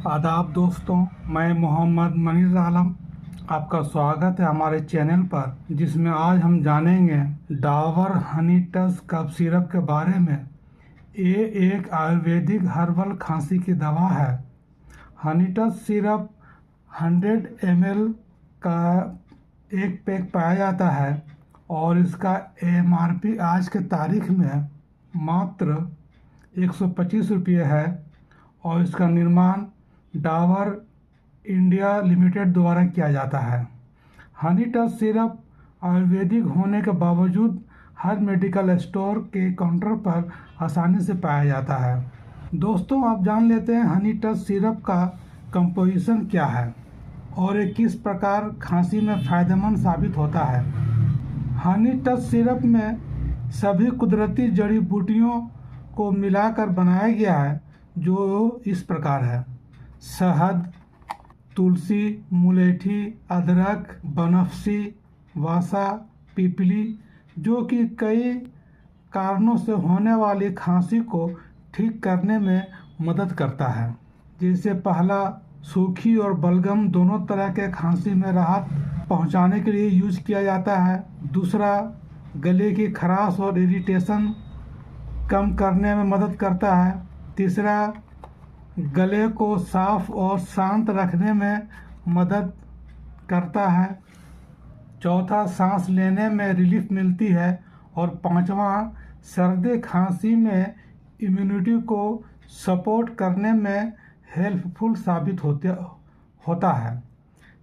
आदाब दोस्तों, मैं मोहम्मद मनीर आलम। आपका स्वागत है हमारे चैनल पर, जिसमें आज हम जानेंगे Dabur honey touch cough syrup के बारे में। ये एक आयुर्वेदिक हर्बल खांसी की दवा है। हनी टच सिरप 100 ml का एक पैक पाया जाता है और इसका MRP आज के तारीख में मात्र 125 रुपये है और इसका निर्माण डाबर इंडिया लिमिटेड द्वारा किया जाता है। हनी टच सिरप आयुर्वेदिक होने के बावजूद हर मेडिकल स्टोर के काउंटर पर आसानी से पाया जाता है। दोस्तों, आप जान लेते हैं हनी टच सिरप का कंपोजिशन क्या है और ये किस प्रकार खांसी में फ़ायदेमंद साबित होता है। हनी टच सिरप में सभी कुदरती जड़ी बूटियों को मिलाकर बनाया गया है, जो इस प्रकार है: शहद, तुलसी, मुलेठी, अदरक, बनफसी, वासा, पीपली, जो कि कई कारणों से होने वाली खांसी को ठीक करने में मदद करता है। जैसे पहला, सूखी और बलगम दोनों तरह के खांसी में राहत पहुंचाने के लिए यूज किया जाता है। दूसरा, गले की खराश और इरिटेशन कम करने में मदद करता है। तीसरा, गले को साफ और शांत रखने में मदद करता है। चौथा, सांस लेने में रिलीफ मिलती है। और पांचवा, सर्दी खांसी में इम्यूनिटी को सपोर्ट करने में हेल्पफुल साबित होता है।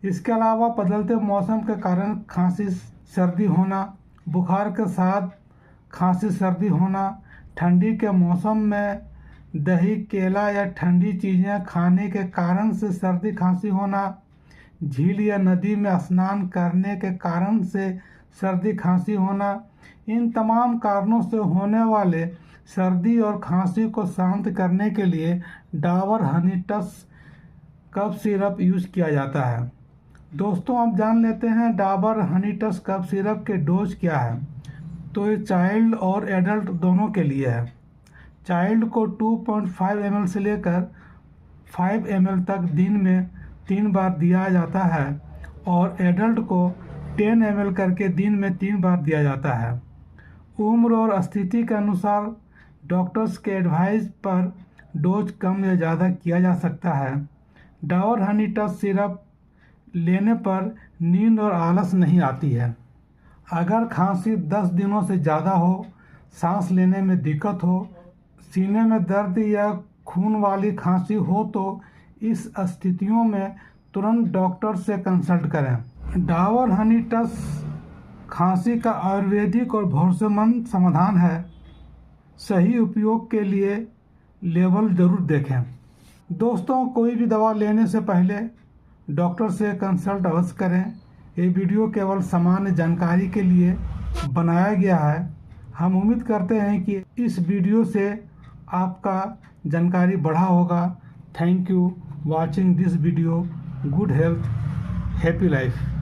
इसके अलावा बदलते मौसम के कारण खांसी सर्दी होना, बुखार के साथ खांसी सर्दी होना, ठंडी के मौसम में दही, केला या ठंडी चीज़ें खाने के कारण से सर्दी खांसी होना, झील या नदी में स्नान करने के कारण से सर्दी खांसी होना, इन तमाम कारणों से होने वाले सर्दी और खांसी को शांत करने के लिए Dabur honey touch cough syrup use किया जाता है। दोस्तों, आप जान लेते हैं Dabur honey touch cough syrup के डोज क्या है। तो ये चाइल्ड और एडल्ट दोनों के लिए है। चाइल्ड को 2.5 ml से लेकर 5 ml तक दिन में 3 बार दिया जाता है और एडल्ट को 10 ml करके दिन में 3 बार दिया जाता है। उम्र और स्थिति के अनुसार डॉक्टर्स के एडवाइस पर डोज कम या ज़्यादा किया जा सकता है। डाबर हनी टच सिरप लेने पर नींद और आलस नहीं आती है। अगर खांसी 10 दिनों से ज़्यादा हो, सांस लेने में दिक्कत हो, सीने में दर्द या खून वाली खांसी हो तो इस स्थितियों में तुरंत डॉक्टर से कंसल्ट करें। डाबर हनी टच खांसी का आयुर्वेदिक और भरोसेमंद समाधान है। सही उपयोग के लिए लेबल ज़रूर देखें। दोस्तों, कोई भी दवा लेने से पहले डॉक्टर से कंसल्ट अवश्य करें। ये वीडियो केवल सामान्य जानकारी के लिए बनाया गया है। हम उम्मीद करते हैं कि इस वीडियो से आपका जानकारी बढ़ा होगा। Thank you watching this video. Good health, happy life.